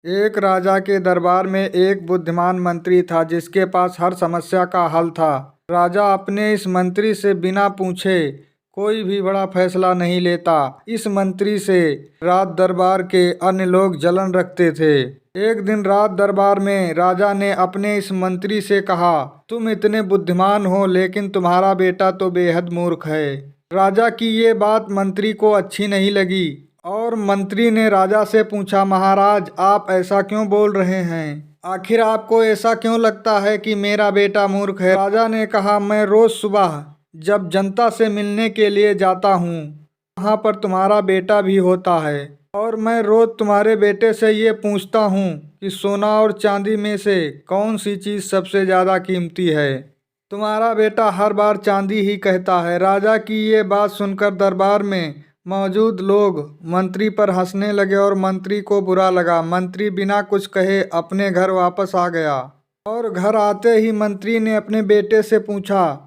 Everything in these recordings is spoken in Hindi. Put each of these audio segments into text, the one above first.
एक राजा के दरबार में एक बुद्धिमान मंत्री था जिसके पास हर समस्या का हल था। राजा अपने इस मंत्री से बिना पूछे कोई भी बड़ा फैसला नहीं लेता। इस मंत्री से राज दरबार के अन्य लोग जलन रखते थे। एक दिन राज दरबार में राजा ने अपने इस मंत्री से कहा, तुम इतने बुद्धिमान हो लेकिन तुम्हारा बेटा तो बेहद मूर्ख है। राजा की ये बात मंत्री को अच्छी नहीं लगी और मंत्री ने राजा से पूछा, महाराज आप ऐसा क्यों बोल रहे हैं? आखिर आपको ऐसा क्यों लगता है कि मेरा बेटा मूर्ख है? राजा ने कहा, मैं रोज सुबह जब जनता से मिलने के लिए जाता हूँ वहाँ पर तुम्हारा बेटा भी होता है और मैं रोज तुम्हारे बेटे से ये पूछता हूँ कि सोना और चांदी में से कौन सी चीज़ सबसे ज़्यादा कीमती है। तुम्हारा बेटा हर बार चांदी ही कहता है। राजा की ये बात सुनकर दरबार में मौजूद लोग मंत्री पर हंसने लगे और मंत्री को बुरा लगा। मंत्री बिना कुछ कहे अपने घर वापस आ गया और घर आते ही मंत्री ने अपने बेटे से पूछा,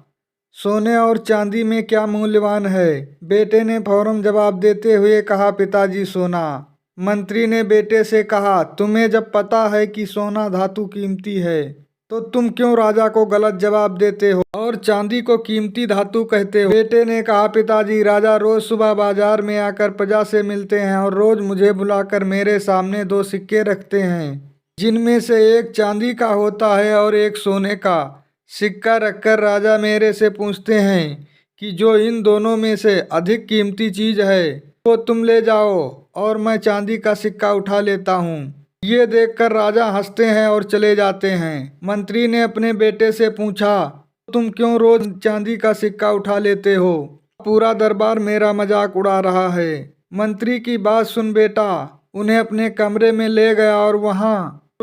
सोने और चांदी में क्या मूल्यवान है? बेटे ने फौरन जवाब देते हुए कहा, पिताजी सोना। मंत्री ने बेटे से कहा, तुम्हें जब पता है कि सोना धातु कीमती है तो तुम क्यों राजा को गलत जवाब देते हो और चांदी को कीमती धातु कहते हो? बेटे ने कहा, पिताजी राजा रोज सुबह बाजार में आकर प्रजा से मिलते हैं और रोज मुझे बुलाकर मेरे सामने दो सिक्के रखते हैं जिनमें से एक चांदी का होता है और एक सोने का। सिक्का रखकर राजा मेरे से पूछते हैं कि जो इन दोनों में से अधिक कीमती चीज है वो तुम ले जाओ और मैं चांदी का सिक्का उठा लेता हूँ। ये देखकर राजा हंसते हैं और चले जाते हैं। मंत्री ने अपने बेटे से पूछा, तुम क्यों रोज चांदी का सिक्का उठा लेते हो? पूरा दरबार मेरा मजाक उड़ा रहा है। मंत्री की बात सुन बेटा उन्हें अपने कमरे में ले गया और वहां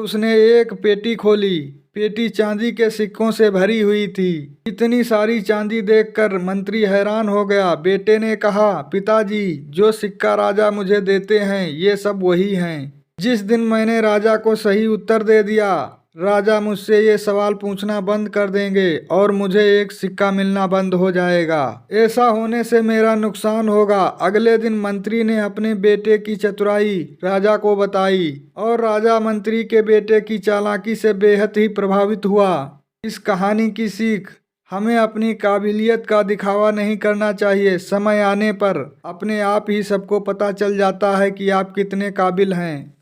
उसने एक पेटी खोली। पेटी चांदी के सिक्कों से भरी हुई थी। इतनी सारी चांदी देखकर मंत्री हैरान हो गया। बेटे ने कहा, पिताजी जो सिक्का राजा मुझे देते हैं ये सब वही हैं। जिस दिन मैंने राजा को सही उत्तर दे दिया राजा मुझसे ये सवाल पूछना बंद कर देंगे और मुझे एक सिक्का मिलना बंद हो जाएगा। ऐसा होने से मेरा नुकसान होगा। अगले दिन मंत्री ने अपने बेटे की चतुराई राजा को बताई और राजा मंत्री के बेटे की चालाकी से बेहद ही प्रभावित हुआ। इस कहानी की सीख, हमें अपनी काबिलियत का दिखावा नहीं करना चाहिए। समय आने पर अपने आप ही सबको पता चल जाता है कि आप कितने काबिल हैं।